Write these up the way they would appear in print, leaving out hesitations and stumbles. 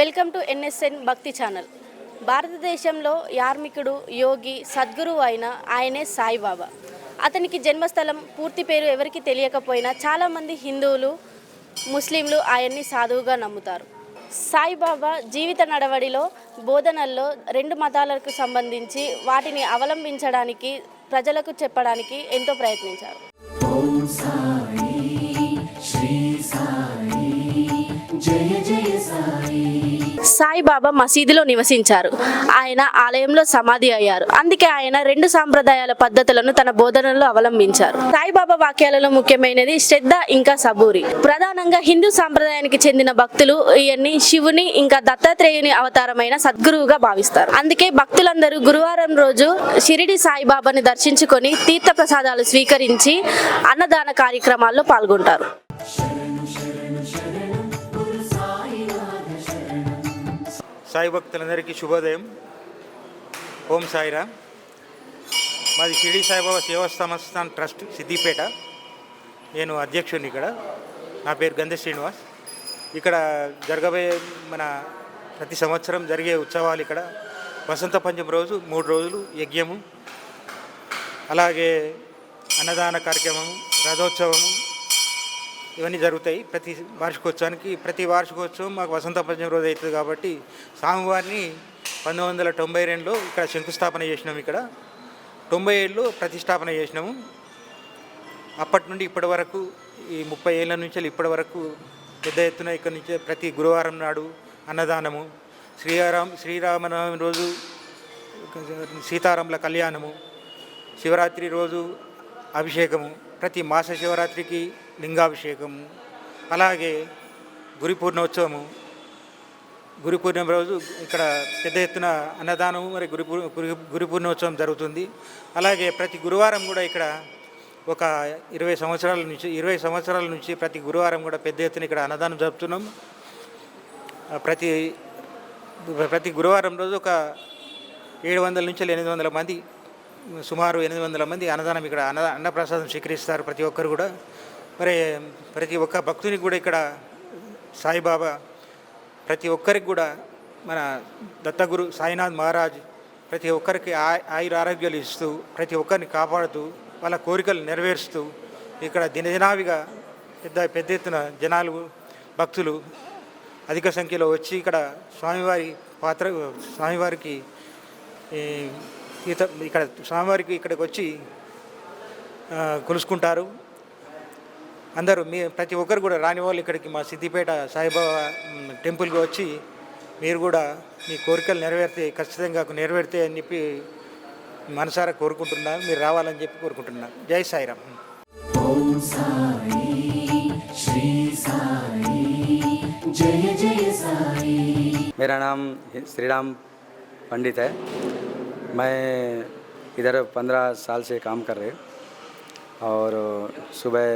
Welcome to NSN భక్తి channel. భారతదేశంలో యార్మికుడు, యోగి, సద్గురువు అయిన ఆయనే సాయిబాబా. అతనికి జన్మస్థలం, పూర్తి పేరు ఎవరికి తెలియకపోయినా చాలామంది హిందువులు, ముస్లింలు ఆయన్ని సాధువుగా నమ్ముతారు. సాయిబాబా జీవిత నడవడిలో, బోధనల్లో రెండు మతాలకు సంబంధించి వాటిని అవలంబించడానికి, ప్రజలకు చెప్పడానికి ఎంతో ప్రయత్నించారు. ఓం సాయి, శ్రీ సాయి, జయ జయ సాయి. సాయిబాబా మసీదులో నివసించారు. ఆయన ఆలయంలో సమాధి అయ్యారు. అందుకే ఆయన రెండు సాంప్రదాయాల పద్ధతులను తన బోధనలో అవలంబించారు. సాయిబాబా వాక్యాలలో ముఖ్యమైనది శ్రద్ధ, ఇంకా సబూరి. ప్రధానంగా హిందూ సాంప్రదాయానికి చెందిన భక్తులు ఈయన్ని శివుని ఇంకా దత్తాత్రేయుని అవతారమైన సద్గురువుగా భావిస్తారు. అందుకే భక్తులందరూ గురువారం రోజు షిరిడి సాయిబాబాని దర్శించుకొని తీర్థ ప్రసాదాలు స్వీకరించి అన్నదాన కార్యక్రమాల్లో పాల్గొంటారు. సాయి భక్తులందరికీ శుభోదయం. ఓం సాయిరామ్. మాది షిరిడి సాయిబాబా సేవా సంస్థాన్ ట్రస్ట్ సిద్దిపేట. నేను అధ్యక్షుడిని ఇక్కడ. నా పేరు గంధ శ్రీనివాస్. ఇక్కడ జరగబోయే ప్రతి సంవత్సరం జరిగే ఉత్సవాలు ఇక్కడ వసంత పంచమి రోజు 3 రోజులు యజ్ఞము, అలాగే అన్నదాన కార్యక్రమము, రథోత్సవము, ఇవన్నీ జరుగుతాయి. ప్రతి వార్షికోత్సవం మాకు వసంత పంచమి రోజు అవుతుంది కాబట్టి స్వామివారిని 1992లో ఇక్కడ శంకుస్థాపన చేసినాము. ఇక్కడ 97లో ప్రతిష్టాపన చేసినాము. అప్పటి నుండి ఇప్పటి వరకు ఈ 30 ఏళ్ళ నుంచి ఇప్పటి వరకు పెద్ద ఎత్తున ఇక్కడ నుంచి ప్రతి గురువారం నాడు అన్నదానము, శ్రీరామనవమి రోజు సీతారాముల కళ్యాణము, శివరాత్రి రోజు అభిషేకము, ప్రతి మాస శివరాత్రికి లింగాభిషేకము, అలాగే గురి పూర్ణోత్సవము, గురి పూర్ణిమ రోజు ఇక్కడ పెద్ద ఎత్తున అన్నదానము, మరి గురి పూర్ణోత్సవం జరుగుతుంది. అలాగే ప్రతి గురువారం కూడా ఇక్కడ ఒక 20 సంవత్సరాల నుంచి ప్రతి గురువారం కూడా పెద్ద ఎత్తున ఇక్కడ అన్నదానం జరుపుతున్నాం. ప్రతి గురువారం రోజు ఒక 700 నుంచి 800 మంది, సుమారు 800 మంది అన్నదానం ఇక్కడ అన్నప్రసాదం స్వీకరిస్తారు. ప్రతి ఒక్కరు కూడా మరి ప్రతి ఒక్క భక్తునికి కూడా ఇక్కడ సాయిబాబా ప్రతి ఒక్కరికి కూడా మన దత్తగురు సాయినాథ్ మహారాజ్ ప్రతి ఒక్కరికి ఆయుర ఆరోగ్యాలు ఇస్తూ, ప్రతి ఒక్కరిని కాపాడుతూ, వాళ్ళ కోరికలు నెరవేరుస్తూ ఇక్కడ దినదినావిగా పెద్ద ఎత్తున జనాలు, భక్తులు అధిక సంఖ్యలో వచ్చి ఇక్కడ స్వామివారికి ఇక్కడికి వచ్చి కొలుసుకుంటారు. అందరూ ప్రతి ఒక్కరు కూడా రాని వాళ్ళు ఇక్కడికి మా సిద్దిపేట సాయిబాబా టెంపుల్కి వచ్చి మీరు కూడా మీ కోరికలు ఖచ్చితంగా నెరవేరుతాయి అని చెప్పి మనసారా కోరుకుంటున్నాను. మీరు రావాలని చెప్పి కోరుకుంటున్నాను. జై సాయిరామ్. ఓం సాయి, శ్రీ సాయి, जय जय साई. मेरा नाम श्री राम पंडित है. मैं इधर 15 साल से काम कर रहे और सुबह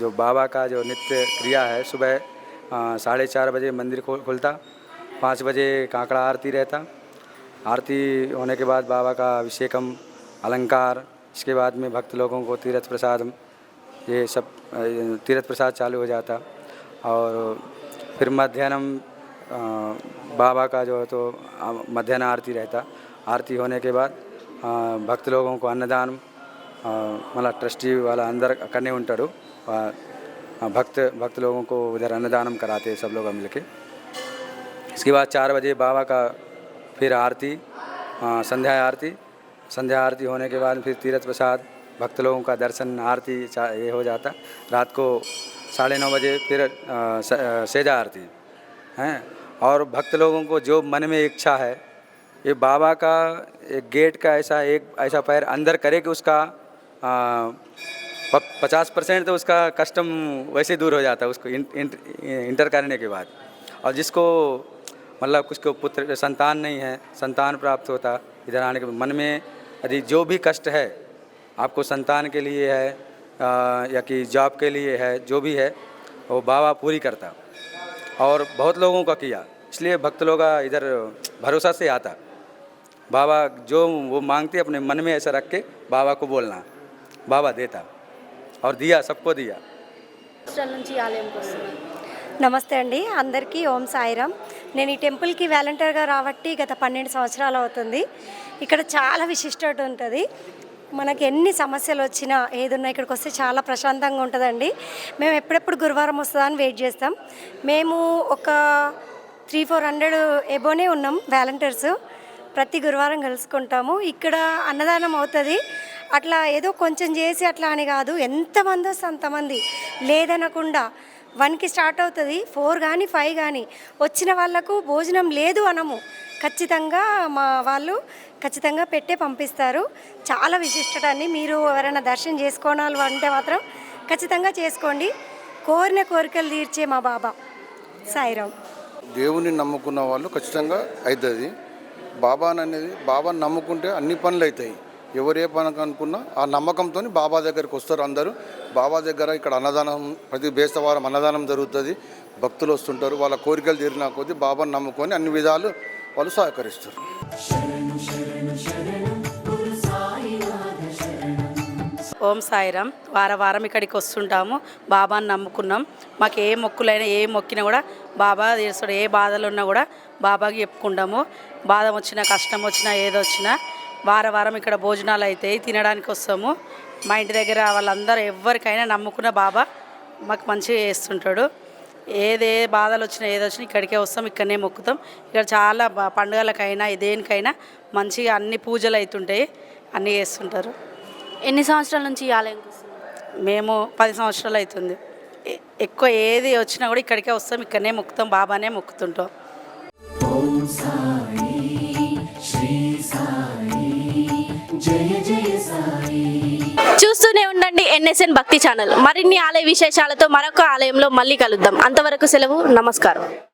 जो बाबा का जो नित्य क्रिया है, सुबह 4:30 बजे मंदिर खुलता, 5 बजे कांकड़ा आरती रहता. आरती होने के बाद बाबा का अभिषेकम, अलंकार, इसके बाद में भक्त लोगों को तीर्थ प्रसाद, ये सब तीर्थ प्रसाद चालू हो जाता. और फिर मध्याह्न बाबा का जो है तो मध्याह्न आरती रहता. आरती होने के बाद भक्त लोगों को अन्नदान, मतलब ट्रस्टी वाला अंदर करने ఉంటాడు, भक्त लोगों को उधर अन्नदानम कराते सब लोग मिलके. इसके बाद 4 बजे बाबा का फिर आरती, संध्या आरती होने के बाद फिर तीर्थ प्रसाद, भक्त लोगों का दर्शन, आरती ये हो जाता. रात को 9:30 बजे फिर सेजा आरती हैं. और भक्त लोगों को जो मन में इच्छा है, ये बाबा का एक गेट का ऐसा पैर अंदर करे कि उसका 50% तो उसका कष्टम वैसे दूर हो जाता है उसको इंटर करने के बाद. और जिसको मतलब उसको पुत्र संतान नहीं है, संतान प्राप्त होता. इधर आने के मन में यदि जो भी कष्ट है, आपको संतान के लिए है या कि जॉब के लिए है, जो भी है वो बाबा पूरी करता. और बहुत लोगों का किया, इसलिए भक्त लोग इधर भरोसा से आता. बाबा जो वो मांगते अपने मन में ऐसा रख के बाबा को बोलना, बाबा देता और दिया, सबको दिया. నుంచి ఆలయంకి వస్తున్నారు. నమస్తే అండి, అందరికీ ఓం సాయిరామ్. నేను ఈ టెంపుల్కి వాలంటీర్గా రాబట్టి గత 12 సంవత్సరాలు అవుతుంది. ఇక్కడ చాలా విశిష్టత ఉంటుంది. మనకి ఎన్ని సమస్యలు వచ్చినా ఏదున్నా ఇక్కడికి వస్తే చాలా ప్రశాంతంగా ఉంటుందండి. మేము ఎప్పుడెప్పుడు గురువారం వస్తుందా అని వెయిట్ చేస్తాం. మేము ఒక 300-400 ఎబోనే ఉన్నాం వాలంటీర్స్. ప్రతి గురువారం కలుసుకుంటాము. ఇక్కడ అన్నదానం అవుతుంది. అట్లా ఏదో కొంచెం చేసి అట్లా అని కాదు, ఎంతమంది వస్తే అంతమంది లేదనకుండా 1కి స్టార్ట్ అవుతుంది. 4 కానీ 5 కానీ వచ్చిన వాళ్ళకు భోజనం లేదు అనము. ఖచ్చితంగా మా వాళ్ళు ఖచ్చితంగా పెట్టే పంపిస్తారు. చాలా విశిష్టత అండి. మీరు ఎవరైనా దర్శనం చేసుకోవాలి అంటే మాత్రం ఖచ్చితంగా చేసుకోండి. కోరిన కోరికలు తీర్చే మా బాబా సాయిరామ్. దేవుని నమ్ముకున్న వాళ్ళు ఖచ్చితంగా అవుతుంది. బాబాని నమ్ముకుంటే అన్ని పనులు అవుతాయి. ఎవరు ఏ పని అనుకున్నా ఆ నమ్మకంతో బాబా దగ్గరికి వస్తారు అందరూ. బాబా దగ్గర ఇక్కడ అన్నదానం, ప్రతి బేస్తవారం అన్నదానం జరుగుతుంది. భక్తులు వస్తుంటారు. వాళ్ళ కోరికలు తీరిన కొద్దీ బాబాని నమ్ముకొని అన్ని విధాలు వాళ్ళు సహకరిస్తారు. ఓం సాయిరామ్. వారం ఇక్కడికి వస్తుంటాము. బాబాని నమ్ముకున్నాం. మాకు ఏ మొక్కులైనా ఏ మొక్కినా కూడా బాబా తీరుస్తాడు. ఏ బాధలు ఉన్నా కూడా బాబాకి చెప్పుకుంటాము. బాధ వచ్చినా కష్టం వచ్చినా ఏదొచ్చినా వారం ఇక్కడ భోజనాలు అవుతాయి, తినడానికి వస్తాము. మా ఇంటి దగ్గర వాళ్ళందరూ ఎవరికైనా నమ్ముకున్న బాబా మాకు మంచిగా చేస్తుంటాడు. ఏ బాధలు వచ్చినా ఏదొచ్చినా ఇక్కడికే వస్తాం, ఇక్కడనే మొక్కుతాం. ఇక్కడ చాలా పండుగలకైనా దేనికైనా మంచిగా అన్ని పూజలు అవుతుంటాయి, అన్నీ చేస్తుంటారు. ఎన్ని సంవత్సరాల నుంచి ఈ ఆలయంకి వస్తున్నారు? మేము 10 సంవత్సరాలు అవుతుంది. ఎక్కువ ఏది వచ్చినా కూడా ఇక్కడికే వస్తాం, ఇక్కడనే మొక్కుతాం, బాబానే మొక్కుతుంటాం. చూస్తూనే ఉండండి ఎన్ఎస్ఎన్ భక్తి ఛానల్. మరిన్ని ఆలయ విశేషాలతో మరొక ఆలయంలో మళ్ళీ కలుద్దాం. అంతవరకు సెలవు. నమస్కారం.